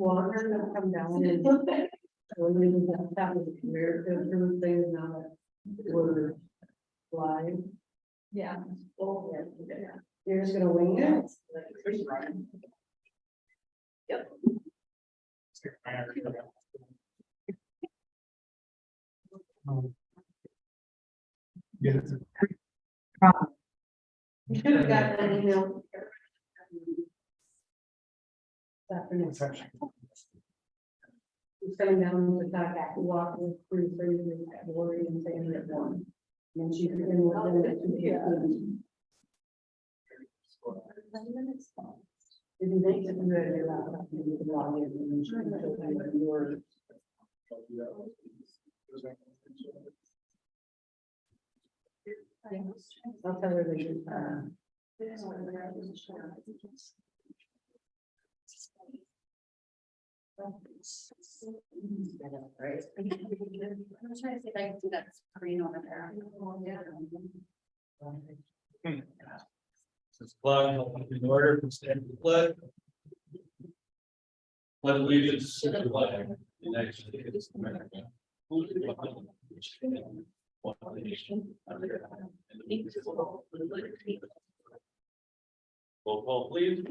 water will come down and. That was weird, those things now that were live. Yeah. Oh, yeah. You're just gonna wing it? Yeah. You should have gotten an email. This afternoon. He's coming down to talk back, walking through surgery at Lori and saying that one. And she's in within the 2:15. If you think that you're ready, you're not, you can log in and then she can show you your. I'll tell her that you, right? I'm trying to see if I can see that screen over there. This flag in order to stand for the flag. Pledge allegiance to the flag of the United States of America. One nation under God, indivisible, with liberty. Roll call, please.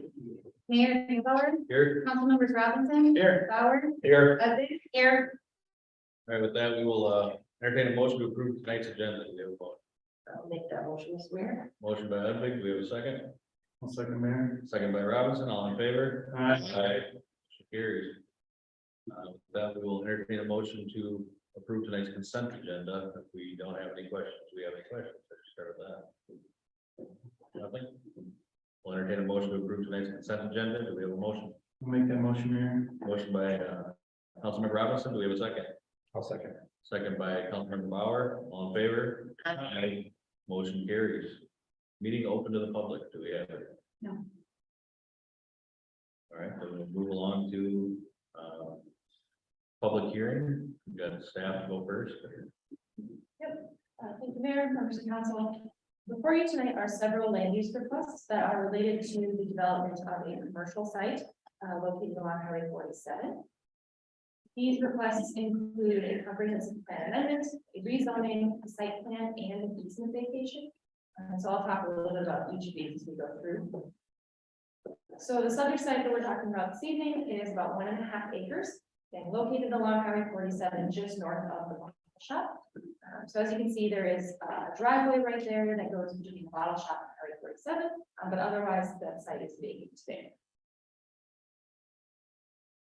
Mayor Bauer, Here. Councilmembers Robinson. Here. Bauer, Here. Ludwig, here. All right, with that, we will entertain a motion to approve tonight's agenda. Do we have a vote? I'll make that motion, Mr. Mayor. Motion by Ludwig, do we have a second? I'll second, Mayor. Second by Robinson, all in favor? Aye. Motion carries. With that, we will entertain a motion to approve tonight's consent agenda. If we don't have any questions, do we have any questions? Let's start with that. Nothing? We'll entertain a motion to approve tonight's consent agenda. Do we have a motion? I'll make that motion, Mayor. Motion by Councilmember Robinson. Do we have a second? I'll second. Second by Councilmember Bauer. All in favor? Aye. Motion carries. Meeting open to the public. Do we have it? No. All right, then we'll move along to public hearing. We've got staff go first. Thank you, Mayor, members of council. Before you tonight are several land use requests that are related to the development of a commercial site located along Highway 47. These requests include a comprehensive plan amendment, a rezoning, a site plan, and an easement vacation. So I'll talk a little bit about each of these as we go through. So the subject site that we're talking about this evening is about 1.5 acres and located along Highway 47, just north of the bottle shop. So as you can see, there is a driveway right there that goes between the bottle shop and Highway 47, but otherwise that site is vacant today.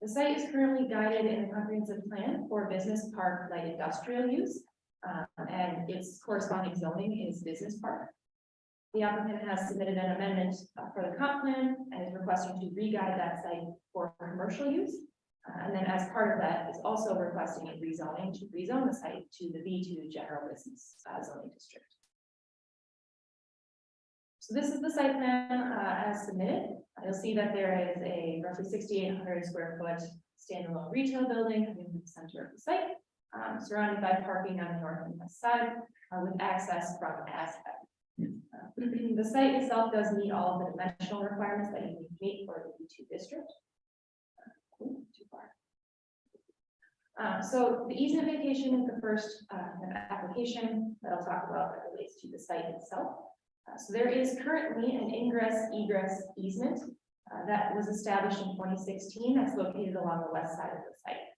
The site is currently guided in a comprehensive plan for business park light industrial use, and its corresponding zoning is business park. The applicant has submitted an amendment for the comp plan and is requesting to re-guide that site for commercial use. And then as part of that is also requesting a rezoning to rezone the site to the B2 general business zoning district. So this is the site plan as submitted. You'll see that there is a roughly 6,800 square foot standalone retail building in the center of the site, surrounded by parking on the north and west side with access from Aztec. The site itself does meet all of the dimensional requirements that you need to meet for the B2 district. Too far. So the easement vacation is the first application that I'll talk about that relates to the site itself. So there is currently an ingress-egress easement that was established in 2016 that's located along the west side of the site.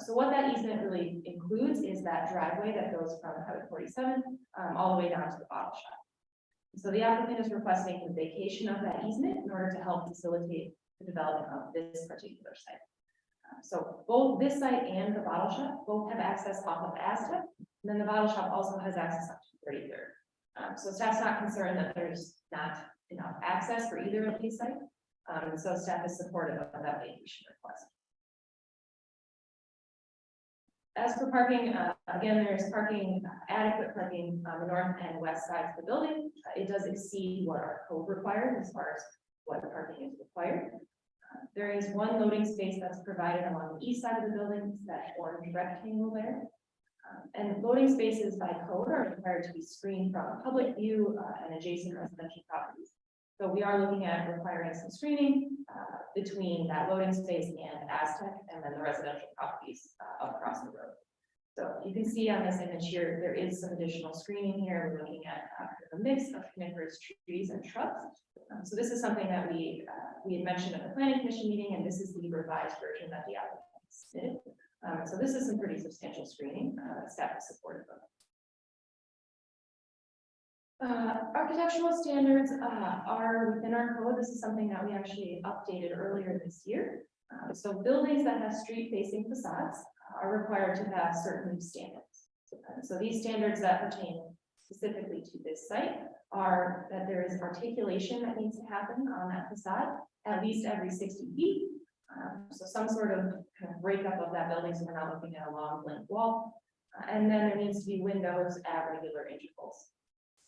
So what that easement really includes is that driveway that goes from Highway 47 all the way down to the bottle shop. So the applicant is requesting the vacation of that easement in order to help facilitate the development of this particular site. So both this site and the bottle shop both have access off of Aztec, and then the bottle shop also has access up to 33rd. So staff's not concerned that there's not enough access for either of these sites. So staff is supportive of that vacation request. As for parking, again, there's parking, adequate parking on the north and west sides of the building. It does exceed what our code requires as far as what parking is required. There is one loading space that's provided along the east side of the building, that orange rectangle there. And loading spaces by code are required to be screened from public view and adjacent residential properties. So we are looking at requiring some screening between that loading space and Aztec and then the residential properties across the road. So you can see on this image here, there is some additional screening here. We're looking at a mix of coniferous trees and shrubs. So this is something that we had mentioned at the planning commission meeting, and this is the revised version that the applicant submitted. So this is some pretty substantial screening that staff is supportive of. Architectural standards are within our code. This is something that we actually updated earlier this year. So buildings that have street facing facades are required to have certain standards. So these standards that pertain specifically to this site are that there is articulation that needs to happen on that facade at least every 60 feet. So some sort of kind of breakup of that building, so we're not looking at a long blank wall. And then there needs to be windows at regular intervals.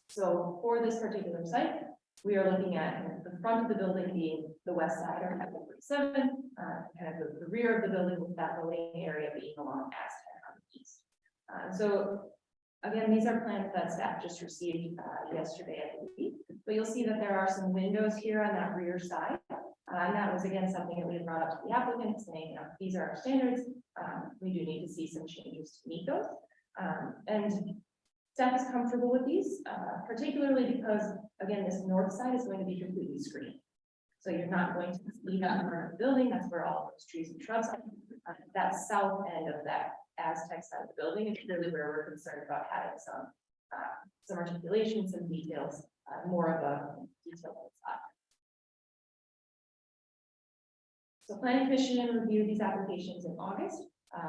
So for this particular site, we are looking at kind of the front of the building being the west side or Highway 47, kind of the rear of the building with that loading area being along Aztec on the east. So again, these are plans that staff just received yesterday, I believe, but you'll see that there are some windows here on that rear side. And that was again something that we had brought up to the applicant saying, you know, these are our standards. We do need to see some changes to meet those. And staff is comfortable with these, particularly because, again, this north side is going to be completely screened. So you're not going to see that in front of the building. That's where all of those trees and shrubs are. That south end of that Aztec side of the building is really where we're concerned about having some articulation, some details, more of a detailed facade. So planning commission reviewed these applications in August.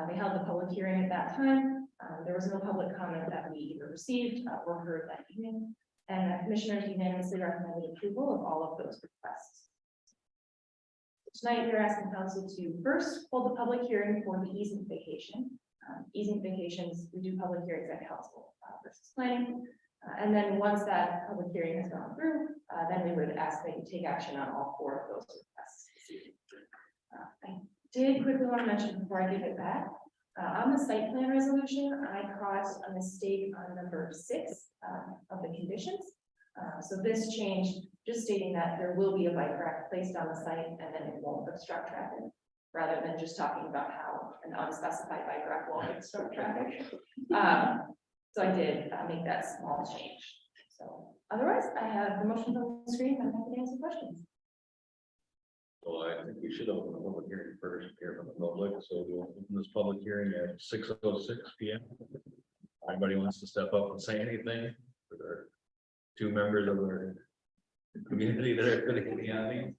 They held a public hearing at that time. There was no public comment that we either received or heard that evening, and the commissioners unanimously recommended approval of all of those requests. Tonight, we're asking council to first hold the public hearing for the easement vacation. Easement vacations, we do public hearings at council versus planning. And then once that public hearing has gone through, then we would ask that you take action on all 4 of those requests. I did quickly want to mention before I give it back, on the site plan resolution, I caused a mistake on number 6 of the conditions. So this change, just stating that there will be a bike rack placed on the site and then it won't obstruct traffic, rather than just talking about how an unspecified bike rack won't obstruct traffic. So I did make that small change. So otherwise, I have the motion on the screen. I'm happy to answer questions. So I think we should open the public hearing first here from the public. So we'll open this public hearing at 6:06 p.m. Anybody wants to step up and say anything for their 2 members of our community that are going to be on these?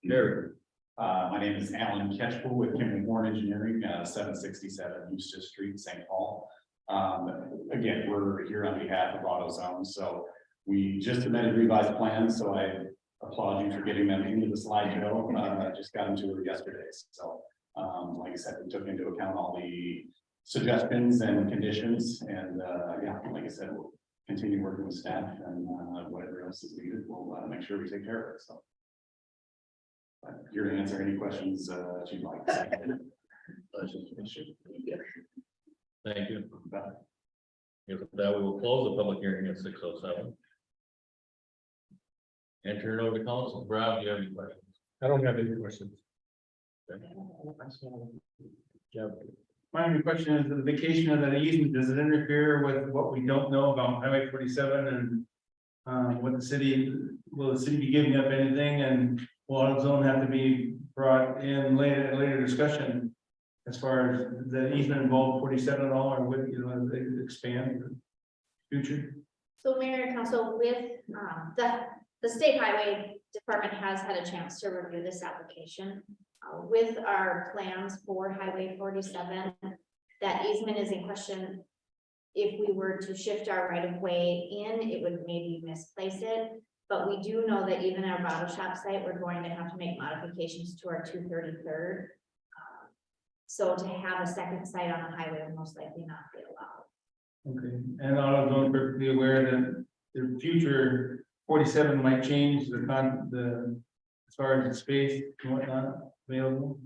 There. My name is Alan Ketchpool with Kimley Horn Engineering, 767 Eustis Street, St. Paul. Again, we're here on behalf of AutoZone, so we just submitted revised plans, so I applaud you for getting them into the slideshow. I just got into it yesterday, so like I said, we took into account all the suggestions and conditions, and yeah, like I said, we'll continue working with staff and whatever else is needed, we'll make sure we take care of it. So. Here to answer any questions that you'd like. Thank you. With that, we will close the public hearing at 6:07. And turn it over to council. Rob, do you have any questions? I don't have any questions. Okay. My only question is, the vacation of that easement, does it interfere with what we don't know about Highway 47 and what the city, will the city be giving up anything, and will AutoZone have to be brought in later discussion as far as the easement involved 47 at all, or would, you know, they could expand in the future? So Mayor and Council, with the state highway department has had a chance to review this application. With our plans for Highway 47, that easement is in question. If we were to shift our right of way in, it would maybe misplace it. But we do know that even our bottle shop site, we're going to have to make modifications to our 233rd. So to have a second site on the highway will most likely not be allowed. Okay, and AutoZone perfectly aware that the future 47 might change the as far as the space and whatnot available.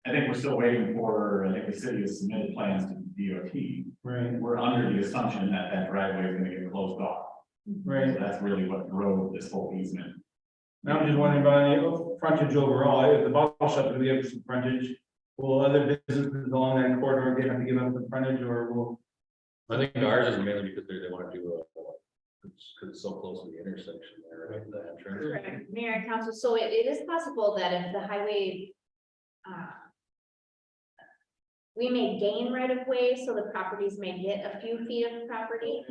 I think we're still waiting for, I think the city has submitted plans to DOT. Right. We're under the assumption that that driveway is going to get closed off. Right. So that's really what drove this whole easement. Now I'm just wondering about any frontage overall, if the bottle shop, do we have some frontage? Will other businesses along that corridor have to give up the frontage, or will? I think ours is mainly because they want to do because it's so close to the intersection there, right, the entrance. Correct. Mayor and council, so it is possible that if the highway, we may gain right of way, so the properties may get a few feet of property.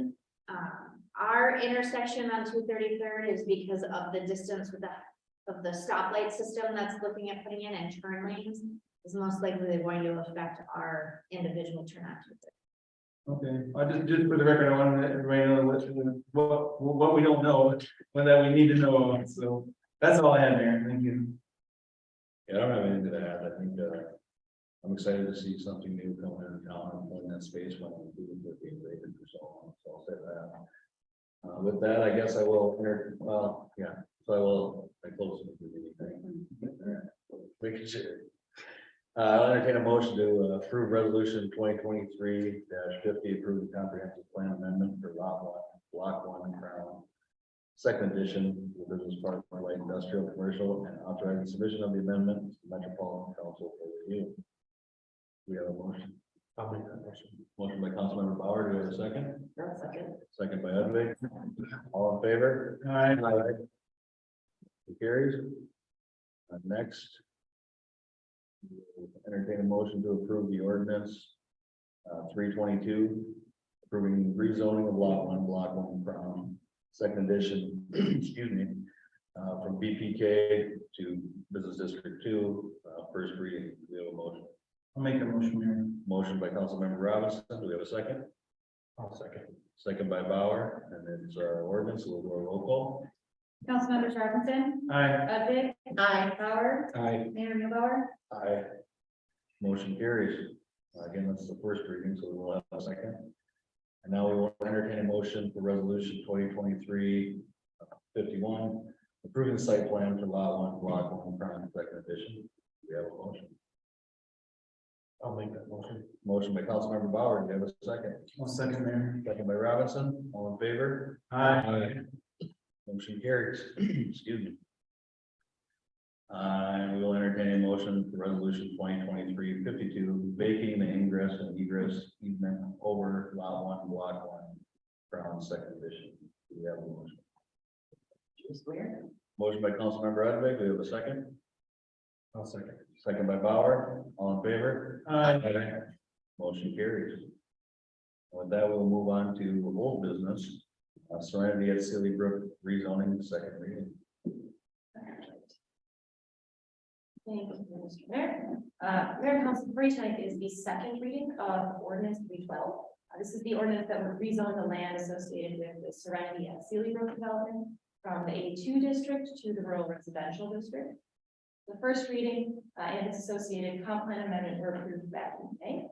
Our intersection on 233rd is because of the distance with the stoplight system that's looking at putting in and turn lanes is most likely going to affect our individual turn on 233rd. Okay, just for the record, I want everybody to know what we don't know, what that we need to know, so that's all I have there, thank you. Yeah, I don't have anything to add. I think, I'm excited to see something new coming into town and filling that space when we do it being vacant for so long, so I'll say that. With that, I guess I will, I close it. We can share. I'll entertain a motion to approve resolution 2023-50, approve the comprehensive plan amendment for lot 1, block 1 and Crown. Second edition, the business park for light industrial, commercial, and authorizing submission of the amendment to the Metropolitan Council for review. We have a motion. I'll make that motion. Motion by Councilmember Bauer, do we have a second? Second. Second by Udvig. All in favor? All right, It carries. Next. Entertain a motion to approve the ordinance 322, approving rezoning of lot 1, block 1 Crown, second edition, excuse me, from BPK to Business District 2, first reading. We have a motion. I'll make the motion, Mayor. Motion by Councilmember Robinson. Do we have a second? I'll second. Second by Bauer, and it's ordinance. We'll do a roll call. Councilmembers Robinson, Aye. Udvig. Aye. Bauer, Aye. Mayor Mueller, Aye. Motion carries. Again, that's the first reading, so we will have a second. And now we will entertain a motion for resolution 2023-51, approving the site plan for lot 1, block 1, Crown, second edition. We have a motion. I'll make that motion. Motion by Councilmember Bauer. Do you have a second? I'll second, Mayor. Second by Robinson. All in favor? Aye. Motion carries. Excuse me. And we will entertain a motion for resolution 2023-52, vacating the ingress and egress easement over lot 1, block 1, Crown, second edition. Do we have a motion? Motion by Councilmember Udvig. Do we have a second? I'll second. Second by Bauer. All in favor? Aye. Motion carries. With that, we'll move on to old business. Serenity at Silly Brook rezoning, second reading. Thank you, Mr. Mayor. Mayor and Council, for tonight is the second reading of ordinance 312. This is the ordinance that would rezone the land associated with the Serenity at Sealy Brook development from the A2 district to the rural residential district. The first reading and its associated comp plan amendment were approved back in May.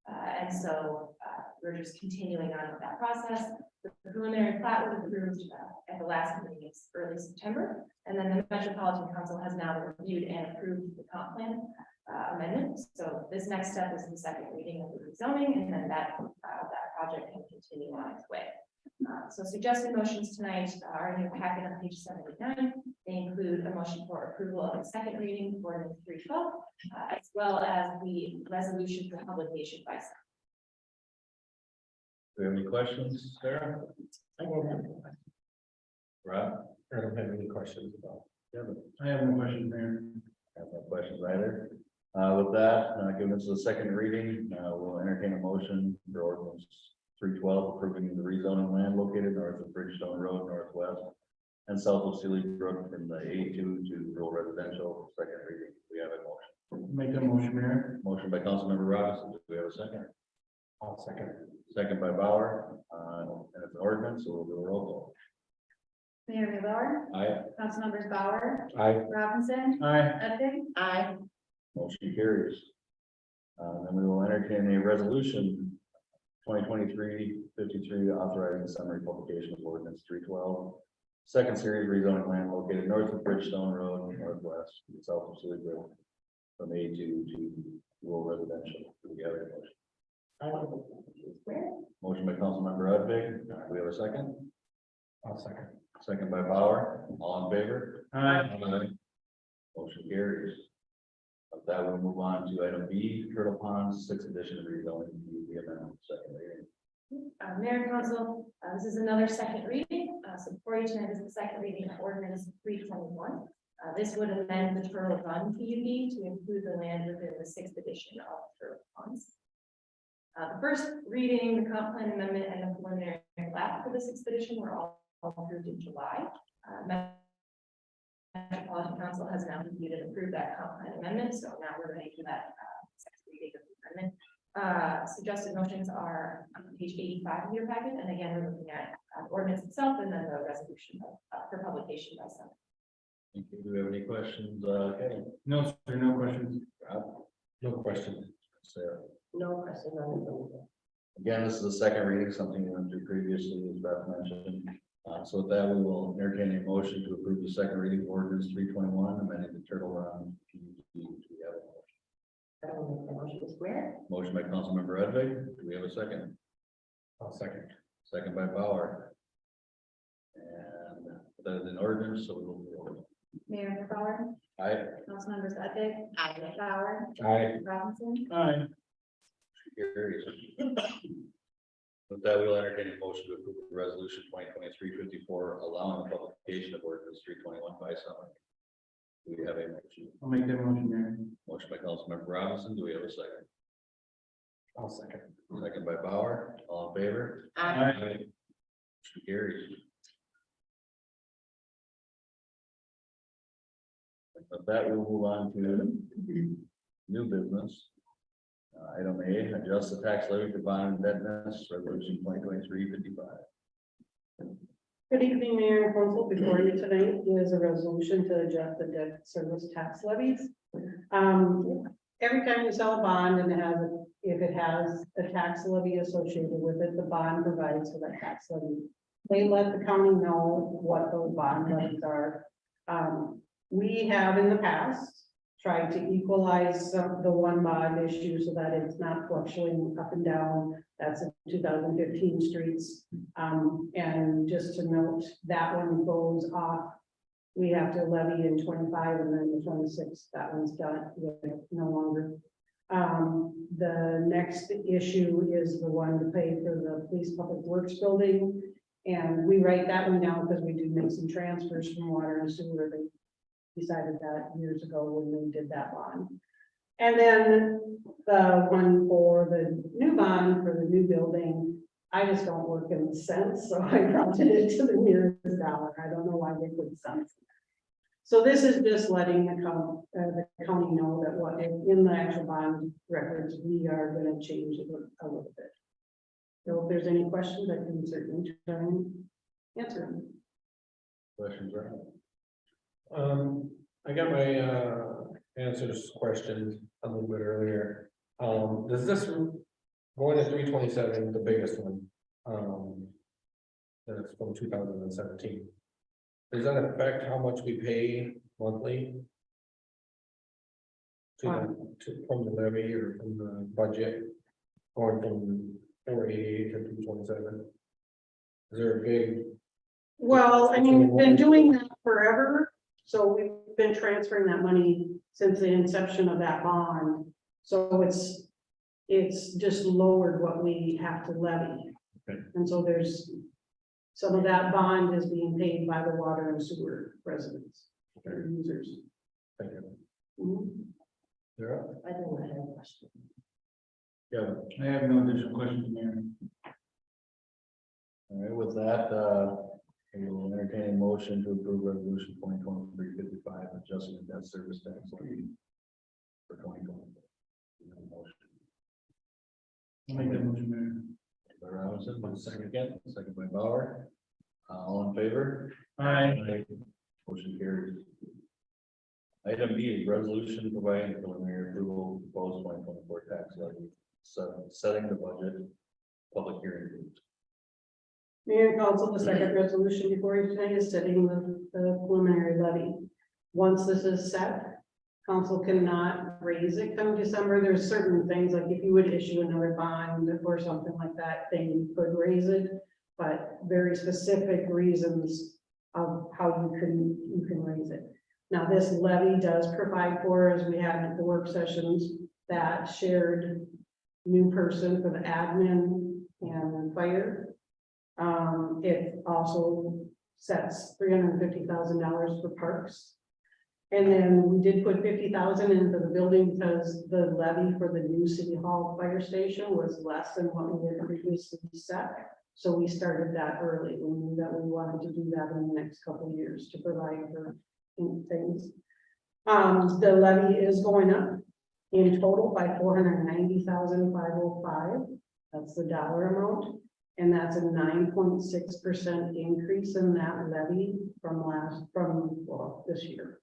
And so we're just continuing on with that process. The preliminary plat was approved at the last meeting, it's early September. And then the Metropolitan Council has now reviewed and approved the comp plan amendment. So this next step is the second reading of the rezoning, and then that project can continue on its way. So suggested motions tonight are in your packet on page 79. They include a motion for approval of the second reading for ordinance 312, as well as the resolution for publication by staff. Do we have any questions, Sarah? I don't have any Rob? I don't have any questions about. Kevin? I have no questions, Mayor. I have no questions either. With that, given this is the second reading, we'll entertain a motion for ordinance 312, approving the rezoning land located north of Bridgestone Road northwest and south of Sealy Brook from the A2 to rural residential, second reading. We have a motion. Make the motion, Mayor. Motion by Councilmember Robinson. Do we have a second? I'll second. Second by Bauer, and it's an ordinance, so we'll do a roll call. Mayor Mueller, Aye. Councilmembers Bauer, Aye. Robinson, Aye. Udvig. Aye. Motion carries. Then we will entertain a resolution 2023-53, authorizing the summary publication of ordinance 312. Second series rezoning land located north of Bridgestone Road, northwest, and south of Sealy Brook, from A2 to rural residential. Do we have a motion? Motion by Councilmember Udvig. Do we have a second? I'll second. Second by Bauer, all in favor? Aye. Motion carries. With that, we'll move on to item B, Turtle Ponds, 6th edition of rezoning, the amendment, second reading. Mayor and Council, this is another second reading, so before you tonight is the second reading of ordinance 321. This would amend the Turtle Run PUD to include the land within the 6th edition of Turtle Ponds. The first reading, the comp plan amendment and the preliminary plat for the 6th edition were all approved in July. Metropolitan Council has now reviewed and approved that comp plan amendment, so now we're ready for that second reading of the amendment. Suggested motions are on page 85 of your packet, and again, we're looking at the ordinance itself and then the resolution for publication by Senate. Thank you. Do we have any questions, Kevin? No, sir, no questions. Rob? No questions. Sarah? No question on it. Again, this is the second reading, something we went through previously, as Beth mentioned. So with that, we will entertain a motion to approve the second reading of ordinance 321, amending the Turtle Run PUD. Do we have a motion? I will make the motion to square. Motion by Councilmember Edvig. Do we have a second? I'll second. Second by Bauer. And that is an ordinance, so we will. Mayor Bauer, Aye. Councilmembers Edvig, Bauer, Aye. Robinson, Aye. Carries. With that, we'll entertain a motion to approve the resolution 2023-54, allowing the publication of ordinance 321 by summary. Do we have a motion? I'll make that motion, Mayor. Motion by Councilmember Robinson. Do we have a second? I'll second. Second by Bauer. All in favor? Aye. Motion carries. With that, we'll move on to new business. Item A, adjust the tax levy for bond indebtedness, resolution 2023-55. Good evening, Mayor and Council. Before you tonight is a resolution to adjust the debt service tax levies. Every time you sell a bond and if it has a tax levy associated with it, the bond provides for that tax levy. They let the county know what those bond levies are. We have in the past tried to equalize the one bond issue so that it's not fluctuating up and down. That's in 2015 streets. And just to note, that one goes off. We have to levy in 25 and then the 26, that one's done, no longer. The next issue is the one to pay for the police public works building. And we write that one down because we do make some transfers from water and sewer. They decided that years ago when they did that bond. And then the one for the new bond for the new building, I just don't work in the cents, so I brought it to the nearest dollar. I don't know why they put cents. So this is just letting the county know that what in the actual bond records, we are going to change it a little bit. So if there's any questions, I can certainly try and answer them. Questions, right? I got my answers questions a little bit earlier. Does this going to 327, the biggest one? That's from 2017. Does that affect how much we pay monthly? From the levy or from the budget? Going from 488 to 227? Is there a big? Well, I mean, we've been doing that forever. So we've been transferring that money since the inception of that bond. So it's just lowered what we have to levy. Okay. And so there's some of that bond is being paid by the water and sewer residents, or users. Thank you. Mhm. Yeah. I don't have a question. Yeah. I have no additional questions, Mayor. All right, with that, we will entertain a motion to approve resolution 2023-55, adjusting the debt service tax levy for 2020. Motion I'll make that motion, Mayor. by Robinson, one second again, second by Bauer. All in favor? Aye. Motion carries. Item B is resolution providing preliminary approval of proposed 2024 tax levy, setting the budget, public hearing. Mayor and Council, the second resolution before you tonight is setting the preliminary levy. Once this is set, council cannot raise it come December. There's certain things like if you would issue another bond or something like that, then you could raise it. but very specific reasons of how you can raise it. Now, this levy does provide for, as we had at the work sessions, that shared new person for the admin and fire. It also sets $350,000 for parks. And then we did put 50,000 into the building because the levy for the new city hall fire station was less than what we had previously set. So we started that early. We knew that we wanted to do that in the next couple of years to provide for things. The levy is going up in total by $490,505. That's the dollar amount. And that's a 9.6% increase in that levy from this year.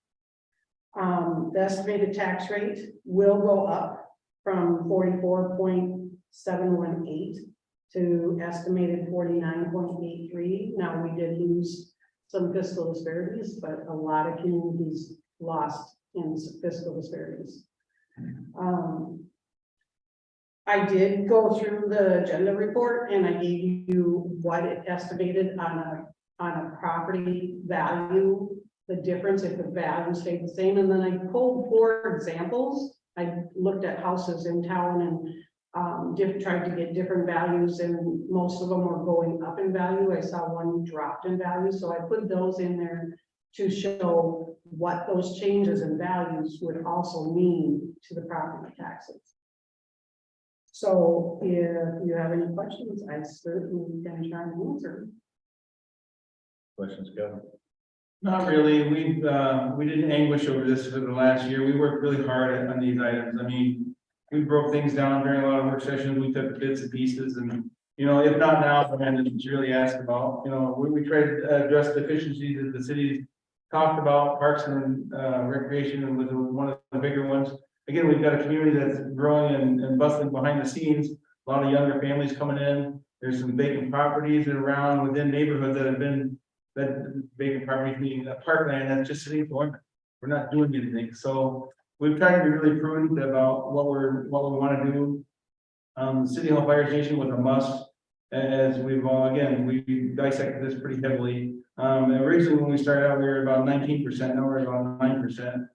The estimated tax rate will go up from 44.718 to estimated 49.83. Now, we did lose some fiscal disparities, but a lot of communities lost in fiscal disparities. I did go through the agenda report and I gave you what it estimated on a property value, the difference if the value stayed the same. And then I pulled 4 examples. I looked at houses in town and tried to get different values, and most of them were going up in value. I saw one dropped in value, so I put those in there to show what those changes in values would also mean to the property taxes. So if you have any questions, I certainly can try and answer. Questions, Kevin? Not really. We didn't anguish over this for the last year. We worked really hard on these items. I mean, we broke things down during a lot of work sessions. We took bits and pieces and, if not now, then it's really asked about, we tried to address deficiencies that the cities talked about. Parks and recreation and was one of the bigger ones. Again, we've got a community that's growing and bustling behind the scenes. A lot of younger families coming in. There's some vacant properties around within neighborhoods that have been, that vacant properties meaning that parkland that's just sitting dormant. We're not doing anything. So we've tried to be really prudent about what we want to do. The City Hall Fire Station was a must, as we dissected this pretty heavily. Originally, when we started out, we were about 19%. Now we're about 9%.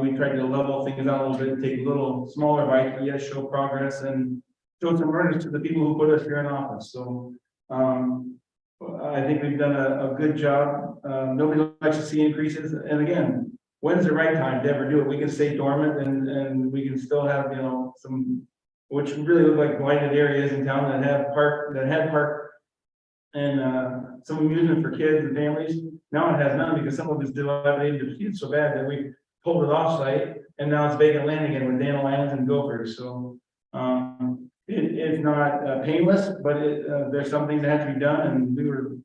We tried to level things out a little bit, take a little smaller bites, but yet show progress and show some earnest to the people who put us here in office. So I think we've done a good job. Nobody likes to see increases. And again, when's the right time to ever do it? We can stay dormant and we can still have, some, which really look like blighted areas in town that had park and some amusement for kids and families. Now it has none because some of it's dilapidated so bad that we pulled it off site and now it's vacant land again with dandelions and gophers. So it's not painless, but there's some things that have to be done, and we were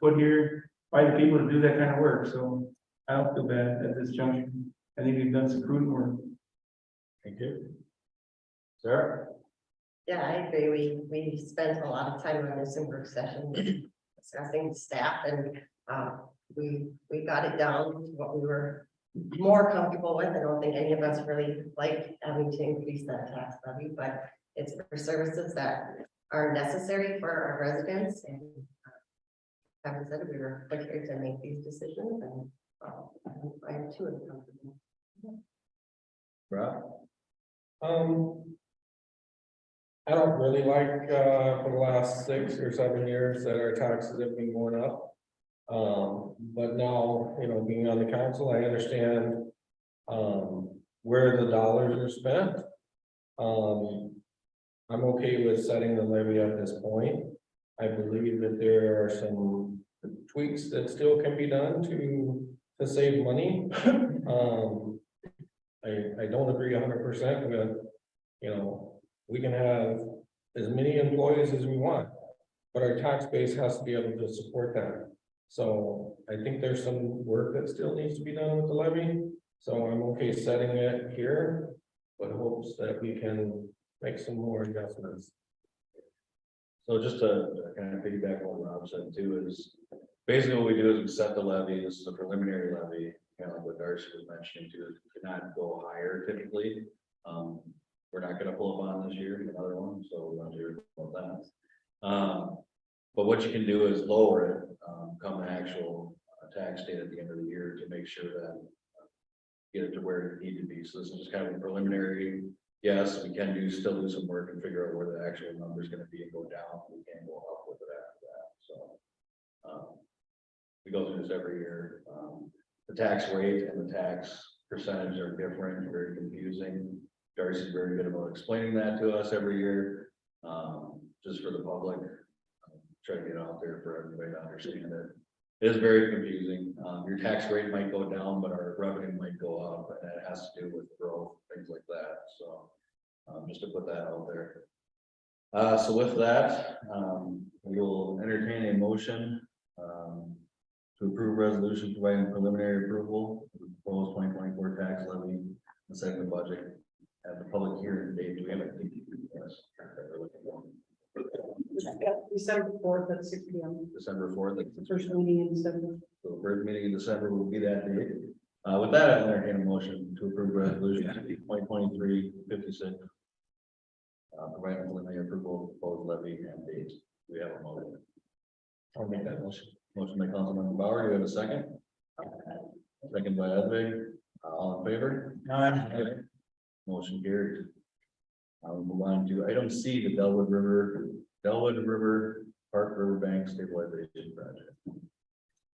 put here by the people to do that kind of work. So I don't feel bad at this juncture. I think we've done some prudent work. Thank you. Sarah? Yeah, I agree. We spent a lot of time on this in work session discussing staff, and we got it down to what we were more comfortable with. I don't think any of us really like having to increase that tax levy, but it's for services that are necessary for our residents. And having said it, we were put here to make these decisions, and I'm too uncomfortable. Rob? I don't really like, for the last 6 or 7 years that our taxes have been going up. But now, being on the council, I understand, where the dollars are spent. I'm okay with setting the levy at this point. I believe that there are some tweaks that still can be done to save money. I don't agree 100% with, we can have as many employees as we want, but our tax base has to be able to support that. So I think there's some work that still needs to be done with the levy. So I'm okay setting it here, but hopes that we can make some more adjustments. So just to kind of piggyback on what Rob said too, is basically what we do is we set the levy. This is a preliminary levy, kind of like what Darcy was mentioning too, is we cannot go higher typically. We're not going to pull a bond this year, another one, so we're not sure about that. But what you can do is lower it, come the actual tax date at the end of the year to make sure that get it to where it need to be. So this is kind of a preliminary. Yes, we can still do some work and figure out where the actual number is gonna be and go down. We can go up with it after that, so. We go through this every year. The tax rate and the tax percentage are different, very confusing. Darcy's very good about explaining that to us every year, just for the public. Try to get out there for everybody to understand it. It is very confusing. Your tax rate might go down, but our revenue might go up, and that has to do with growth, things like that. So, just to put that out there. So with that, we will entertain a motion, to approve resolution providing preliminary approval of the proposed 2024 tax levy, the second budget at the public hearing date. Do we have a date? Yes. December 4th at 6 p.m. December 4th. The first meeting in December. So the first meeting in December will be that date. With that, I'll entertain a motion to approve resolution 2023-56. Providing preliminary approval of proposed levy and date. Do we have a motion? I'll make that motion. Motion by Councilmember Bauer. Do we have a second? Second by Edvig. All in favor? Aye. Motion carried. We'll move on to item C, the Delwood River Park Riverbank Stabilization Project.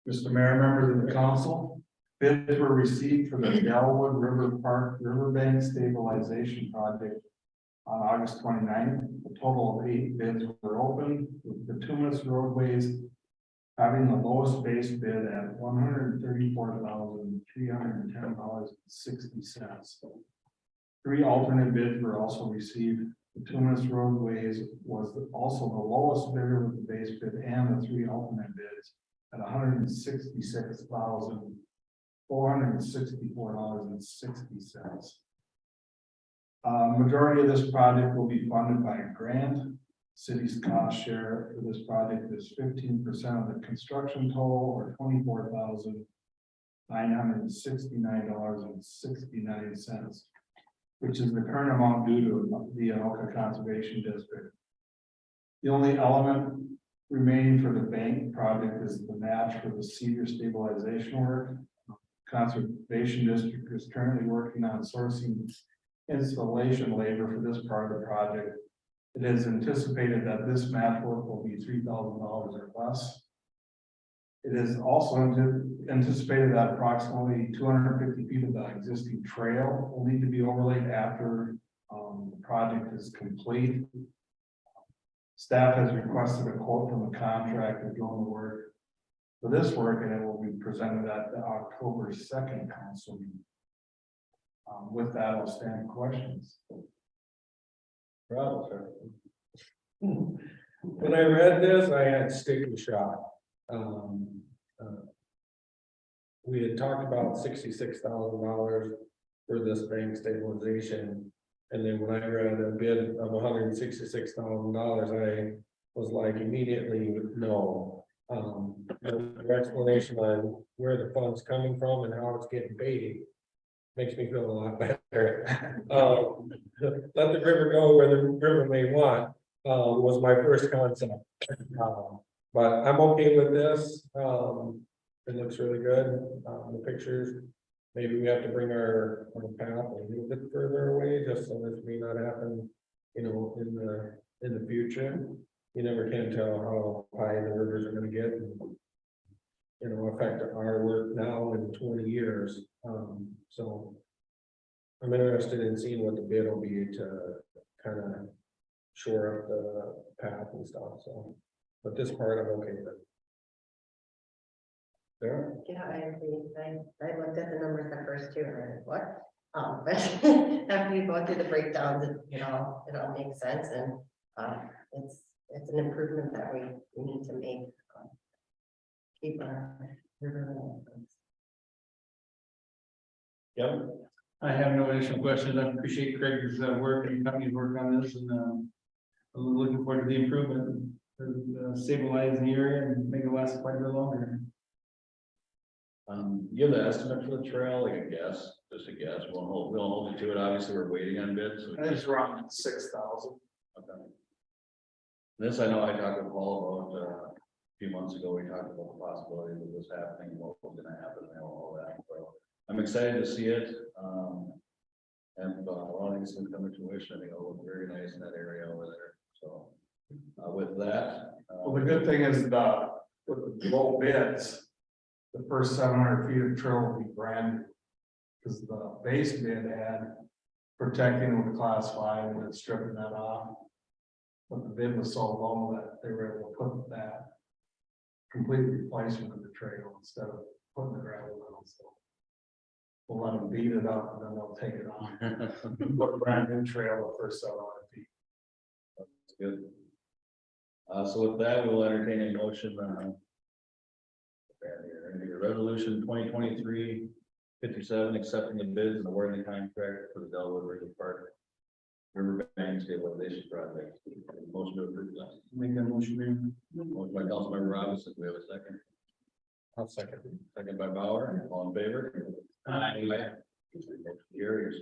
Mr. Mayor, members of the council, bids were received for the Delwood River Park Riverbank Stabilization Project on August 29th. A total of 8 bids were opened, with bituminous roadways having the lowest base bid at $134,310.60. 3 alternate bids were also received. Bituminous roadways was also the lowest bidder with the base bid and the 3 alternate bids at $166,464.60. Majority of this project will be funded by a grant. City's cost share for this project is 15% of the construction total, or $24,969.69, which is the current amount due to the Anoka Conservation District. The only element remaining for the bank project is the match for the cedar stabilization work. Conservation District is currently working on sourcing installation labor for this part of the project. It is anticipated that this match work will be $3,000 or less. It is also anticipated that approximately 250 feet of the existing trail will need to be overlaid after the project is complete. Staff has requested a quote from the contractor doing the work for this work, and it will be presented at the October 2nd council meeting. With that, I'll stand questions. Bravo, sir. When I read this, I had sticker shock. We had talked about $66,000 for this bank stabilization. And then when I read a bid of $166,000, I was like immediately no. The explanation on where the fund's coming from and how it's getting paid makes me feel a lot better. Let the river go where the river may want, was my first concept. But I'm okay with this. It looks really good. The pictures, maybe we have to bring our path a little bit further away, just so this may not happen, in the future. You never can tell how high the rivers are gonna get and, affect our work now in 20 years. So I'm interested in seeing what the bid will be to kind of shore up the path and stuff, so. But this part I'm okay with. There. Yeah, I agree. I looked at the numbers at first too, and I was, what? But after you go through the breakdowns, it all makes sense, and it's an improvement that we need to make. Keep our river. Yep. I have no additional questions. I appreciate Craig's work and company's work on this, and I'm looking forward to the improvement to stabilize the area and make it last quite a bit longer. You have the estimate for the trail, like a guess, just a guess. We won't hold you to it. Obviously, we're waiting on bids. So I think it's around 6,000. okay. This, I know I talked with Paul about, a few months ago, we talked about the possibility of this happening, what was gonna happen, and all that, so. I'm excited to see it, and a lot of these things come to fruition, I think it'll look very nice in that area over there, so. With that. Well, the good thing is with the low bids, the first 700 feet of trail will be brand new. Because the base bid had protecting with class 5 and then stripping that off. But the bid was so low that they were able to put that complete replacement of the trail instead of putting the gravel down, so. We'll let them beat it up and then they'll take it on. Put a brand new trail the first 700 feet. That's good. So with that, we will entertain a motion, resolution 2023-57, accepting the bids and awarding the contract for the Delaware River Park Riverbank Stabilization Project. Motion to approve that. Make that motion, Mayor. Motion by Councilmember Robinson, do we have a second? I'll second. Second by Bauer, all in favor? Aye. Motion carries.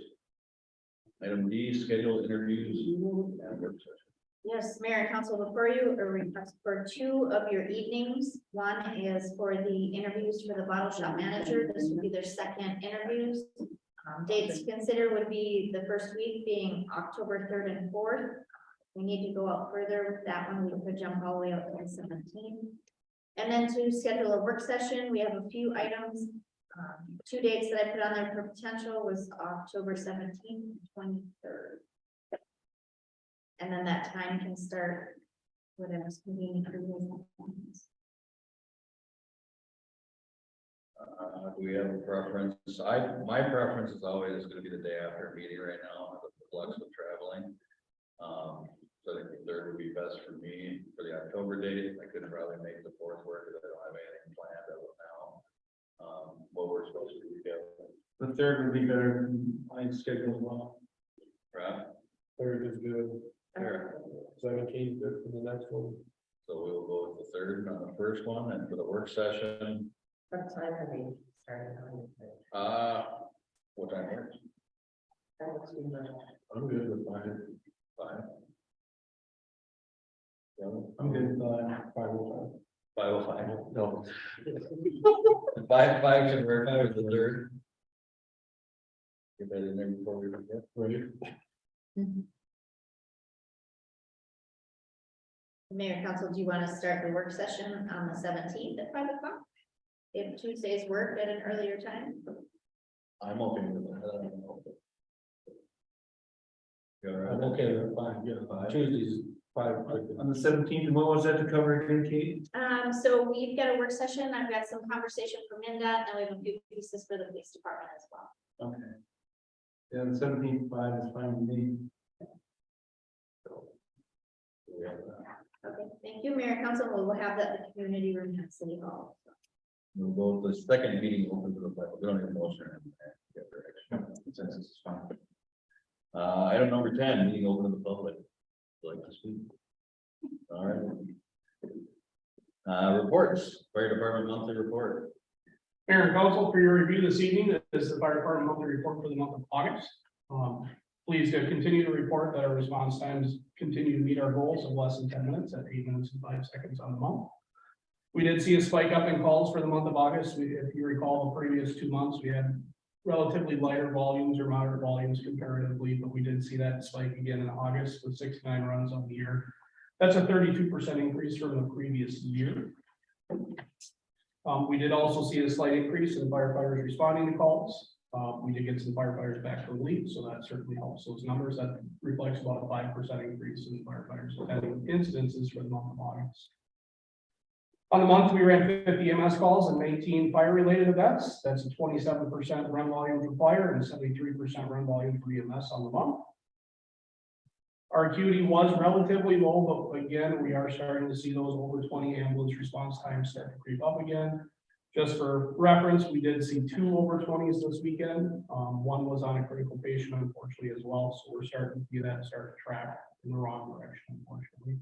Item D, scheduled interviews and work session. Yes, Mayor and Council, before you, a request for 2 of your evenings. One is for the interviews for the bottle shop manager. This would be their second interviews. Dates to consider would be the first week being October 3rd and 4th. We need to go out further with that one. We could jump all the way up to the 17th. And then to schedule a work session, we have a few items. 2 dates that I put on there for potential was October 17th and 23rd. And then that time can start whatever's convenient for you. Do we have a preference? My preference is always going to be the day after a meeting right now, with the flux of traveling. So I think the 3rd would be best for me for the October date. I could probably make the 4th work because I don't have anything planned as of now. What we're supposed to do together. The 3rd would be better than my schedule as well. Right? 3rd is good, Sure. 17th good for the next one. So we will go with the 3rd on the first one, and for the work session, What time are we starting on? what time works? That looks good. I'm good with 5. 5. I'm good. 5:05. 5:05. No. 5 should work for the 3rd. Get that in there before we forget. Ready? Mayor and Council, do you want to start the work session on the 17th at 5 o'clock? If Tuesdays work at an earlier time? I'm okay with that. I don't know. You all I'm right? okay with 5, yeah, Tuesdays, 5. On the 17th, and what was that to cover again, Kate? So we've got a work session. I've got some conversation from MinDOT, and we have a few pieces for the police department as well. Okay. Yeah, the 17th, 5 is fine with me. We have that. Okay, thank you, Mayor and Council. We will have that in the community room at City Hall. We'll go with the second meeting open to the public. We don't need a motion or anything. Get direction. Consensus is fine. Item number 10, meeting open to the public. Would you like to speak? All right. Reports, fire department monthly report. Mayor and Council, for your review this evening is the fire department monthly report for the month of August. Please continue to report that our response times continue to meet our goals of less than 10 minutes at 8 minutes and 5 seconds on the month. We did see a spike up in calls for the month of August. If you recall, the previous 2 months, we had relatively lighter volumes or moderate volumes comparatively, but we did see that spike again in August with 69 runs on the year. That's a 32% increase from the previous year. We did also see a slight increase in firefighters responding to calls. We did get some firefighters back to relief, so that certainly helps those numbers. That reflects about a 5% increase in firefighters having instances for the month of August. On the month, we ran 50 EMS calls and 19 fire-related events. That's a 27% run volume for fire and 73% run volume for EMS on the month. Our acuity was relatively low, but again, we are starting to see those over 20 ambulance response times start to creep up again. Just for reference, we did see 2 over 20s this weekend. One was on a critical patient, unfortunately, as well. So we're starting to see that start to track in the wrong direction, unfortunately.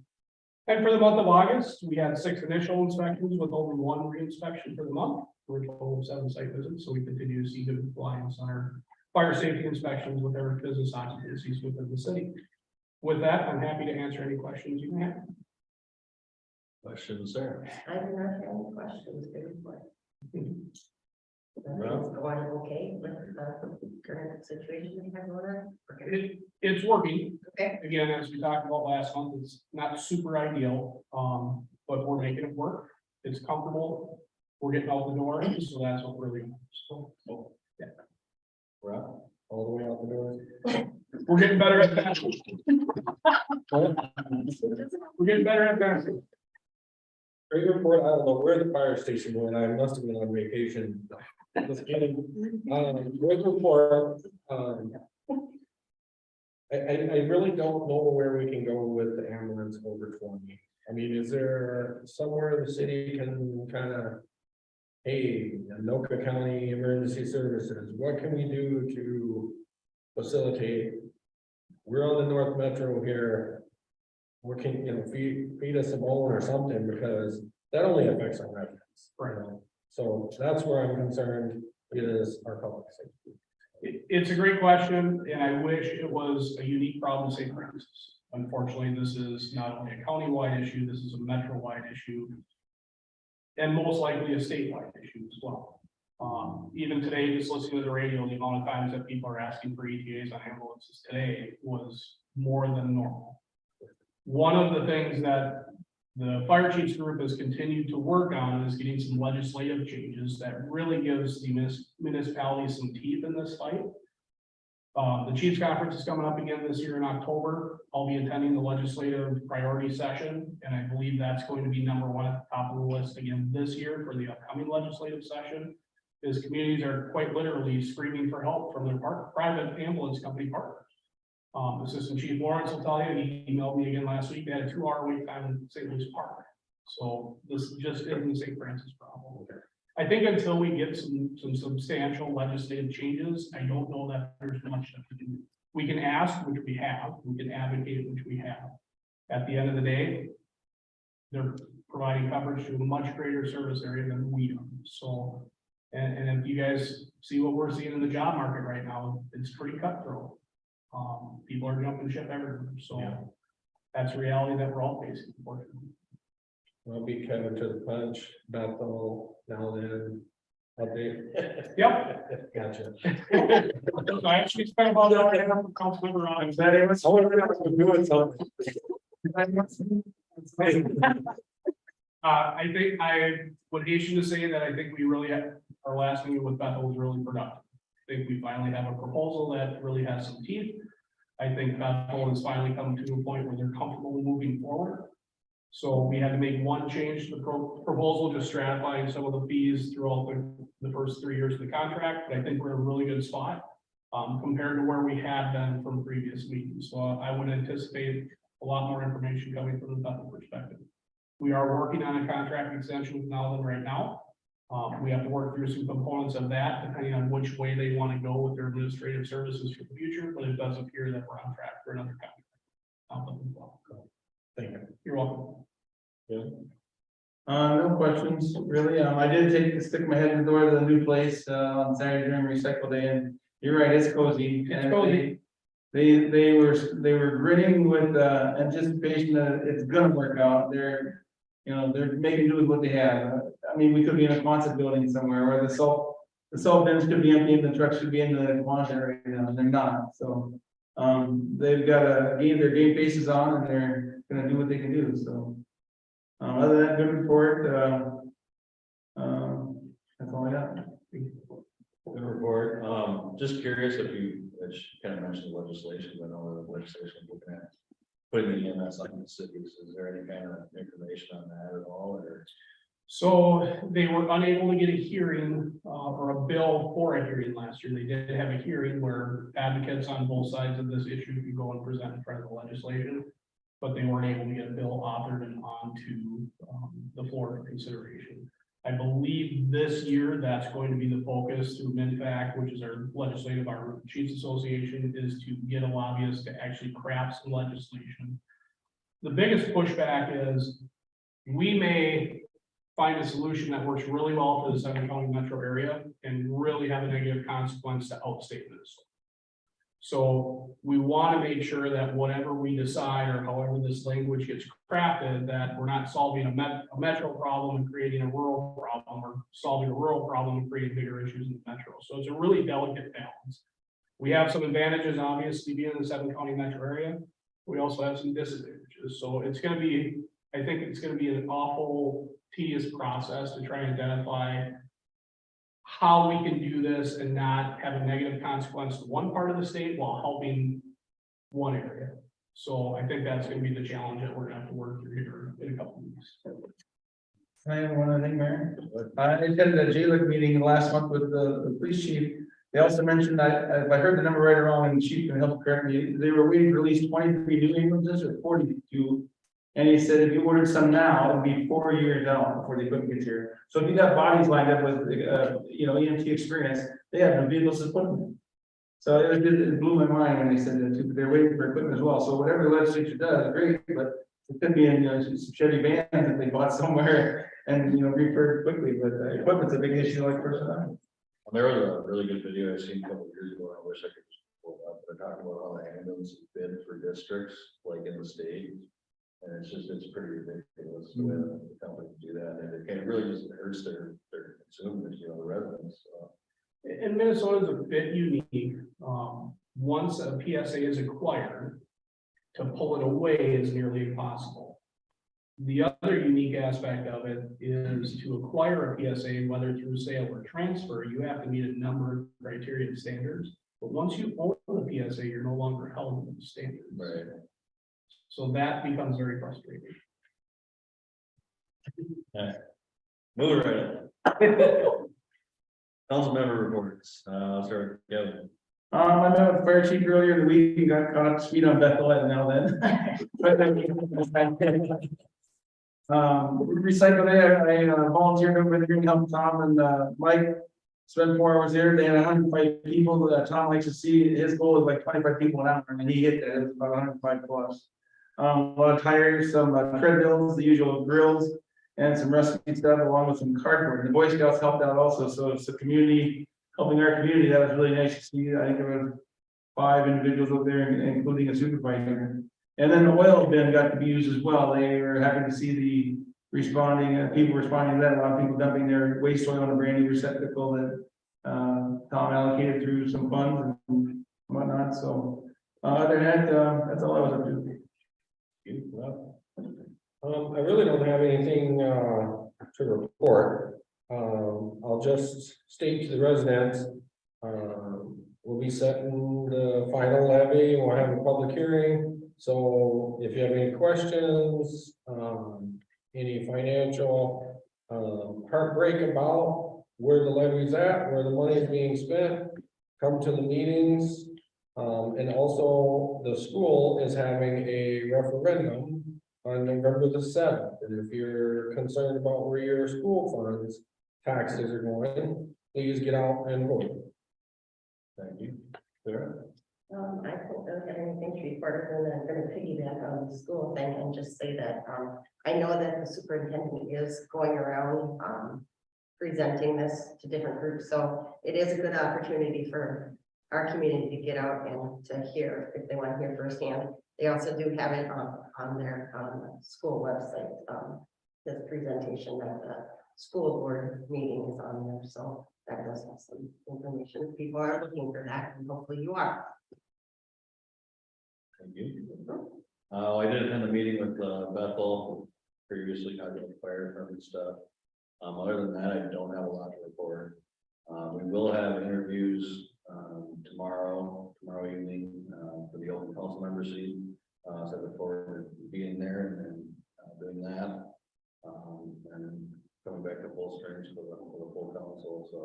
And for the month of August, we had 6 initial inspections with only 1 re-inspection for the month, for a total of 7 site visits. So we continue to see good compliance on our fire safety inspections with our business occupancies within the city. With that, I'm happy to answer any questions you may have. Questions there? I do not have any questions, good report. Everything's going okay with the current situation we have going on? Okay. It's working. Okay. Again, as we talked about last month, it's not super ideal, but we're making it work. It's comfortable. We're getting out the door, so that's what really matters. So, Rob, all the way out the door. we're getting better at that. We're getting better at that. Great report. I don't know where the fire station went. I must have been on vacation. Just kidding. Great report. I really don't know where we can go with the ambulance over 20. I mean, is there somewhere the city can kind of, hey, Anoka County Emergency Services, what can we do to facilitate? We're on the North Metro here. We can, feed us a bone or something, because that only affects our residents. Right. So that's where I'm concerned, is our public safety. It's a great question, and I wish it was a unique problem to St. Francis. Unfortunately, this is not only a county-wide issue, this is a metro-wide issue. And most likely a statewide issue as well. Even today, just listening to the radio, the amount of times that people are asking for ETAs on ambulances today was more than normal. One of the things that the fire chiefs group has continued to work on is getting some legislative changes that really gives the municipalities some teeth in this fight. The Chiefs Conference is coming up again this year in October. I'll be attending the legislative priority session, and I believe that's going to be number one at the top of the list again this year for the upcoming legislative session. Is communities are quite literally screaming for help from their private ambulance company partners. Assistant Chief Lawrence will tell you, he emailed me again last week, they had a 2-hour wait time in St. Louis Park. So this just isn't the St. Francis problem. I think until we get some substantial legislative changes, I don't know that there's much that we can do. We can ask, which we have, we can advocate, which we have. At the end of the day, they're providing coverage to a much greater service area than we do. So, and if you guys see what we're seeing in the job market right now, it's pretty cutthroat. People are jumping ship everywhere, so Yeah. that's a reality that we're all facing, unfortunately. I'll be Kevin to the punch, Bethel, now then, update. Yep. Gotcha. I actually spent about an hour and a half with Councilmember Ron. I think I would hasten to say that I think we really had, our last meeting with Bethel was really productive. I think we finally have a proposal that really has some teeth. I think Bethel has finally come to a point where they're comfortable moving forward. So we had to make one change to the proposal, just stratifying some of the fees throughout the first 3 years of the contract, but I think we're in a really good spot compared to where we had been from previous meetings. So I would anticipate a lot more information coming from the Bethel perspective. We are working on a contract extension with Nowland right now. We have to work through some components of that, depending on which way they want to go with their administrative services for the future, but it does appear that we're on track for another contract. Thank you. You're welcome. No questions, really. I did stick my head in the door of the new place, on Saturday during recycle day, and you're right, it's cozy. It's And cozy. They were grinning with, anticipation that it's gonna work out. They're making do with what they have. I mean, we could be in a Quonset building somewhere where the salt bins could be empty and the trucks should be in the Quonset right now, and they're not, so. They've got their game faces on, and they're gonna do what they can do, so. Other than that, good report, that's all I got. Good report. Just curious if you kind of mentioned legislation, I know the legislation looking at putting the EMS on the cities. Is there any kind of information on that at all, or? So they were unable to get a hearing or a bill for a hearing last year. They did have a hearing where advocates on both sides of this issue could go and present in front of the legislation, but they weren't able to get a bill authored and onto the floor for consideration. I believe this year that's going to be the focus through MinFac, which is our Chiefs Association, is to get a lobbyist to actually craft some legislation. The biggest pushback is we may find a solution that works really well for the 7 county metro area and really have a negative consequence to outstate Minnesota. So we want to make sure that whatever we decide or however this language gets crafted, that we're not solving a metro problem and creating a rural problem, or solving a rural problem and creating bigger issues in the metro. So it's a really delicate balance. We have some advantages, obviously, being in the 7-county metro area. We also have some disadvantages. So it's gonna be, I think it's gonna be an awful tedious process to try and identify how we can do this and not have a negative consequence to one part of the state while helping one area. So I think that's gonna be the challenge that we're gonna have to work through here in a couple of weeks. Can I have one other thing, Mayor? I attended a JLIC meeting last month with the police chief. They also mentioned that, if I heard the number right or wrong, and the chief can help correct me, they were waiting to release 23 new ambulances or 42. And he said if you ordered some now, it'd be 4 years out before the equipment gets here. So if you got bodies lined up with, EMT experience, they have no vehicles to put them in. So it blew my mind when they said that too, but they're waiting for equipment as well. So whatever the legislature does, great, but it could be in, some Chevy vans that they bought somewhere and, refurbed quickly, but equipment's a big issue like personnel. There was a really good video I seen a couple of years ago, and I wish I could just pull it up, they're talking about how the ambulance has been for districts, like in the state. And it's pretty ridiculous the way the companies do that, and it really just hurts their consumers, the residents. And Minnesota is a bit unique. Once a PSA is acquired, to pull it away is nearly impossible. The other unique aspect of it is to acquire a PSA, whether through sale or transfer, you have to meet a number of criteria and standards. But once you own the PSA, you're no longer held to the standards. Right. So that becomes very frustrating. Move it right. Council member reports, start with Kevin. I met with the fire chief earlier in the week and got caught up to speed on Bethel and now then. Recycle day, I volunteered over there and helped Tom and Mike. Spent 4 hours there. They had 105 people. Tom likes to see his goal is like 25 people an hour and he hit that. It was about 105 plus. A lot of tires, some treadmills, the usual grills, and some rescue stuff along with some cardboard. The Boy Scouts helped out also, so it's a community helping our community. That was really nice to see. I think there was 5 individuals over there, including a supervisor. And then the oil bin got to be used as well. They were happy to see the people responding to that. A lot of people dumping their waste oil in a brand new receptacle that Tom allocated through some funds and whatnot. So other than that, that's all I was up to. I really don't have anything to report. I'll just state to the residents, we'll be setting the final levy, we'll have a public hearing. So if you have any questions, any financial heartbreak about where the levy's at, where the money is being spent, come to the meetings. And also the school is having a referendum on November the 7th. And if you're concerned about where your school funds taxes are going, please get out and vote. Thank you. Sarah? I don't have anything to report, and I'm going to piggyback on the school thing and just say that, I know that the superintendent is going around, presenting this to different groups, so it is a good opportunity for our community to get out and to hear if they want to hear firsthand. They also do have it on their school website. This presentation that the school board meeting is on there, so that does have some information. People are looking for that, and hopefully you are. Thank you. I did attend a meeting with Bethel previously, talking about fire department stuff. Other than that, I don't have a lot to report. We will have interviews tomorrow evening for the open council member seat. So I look forward to being there and doing that. And coming back to full strength for the full council. So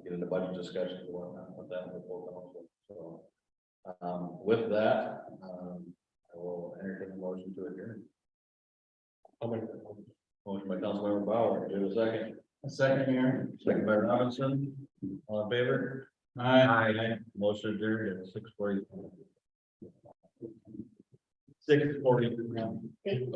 get into budget discussions and whatnot with that with the full council. So with that, I will entertain a motion to adjourn. Motion by Councilmember Bauer, do a second. A second here. Second by Robinson, all in favor? Aye. Motion adjourned at 6:40. 6:40.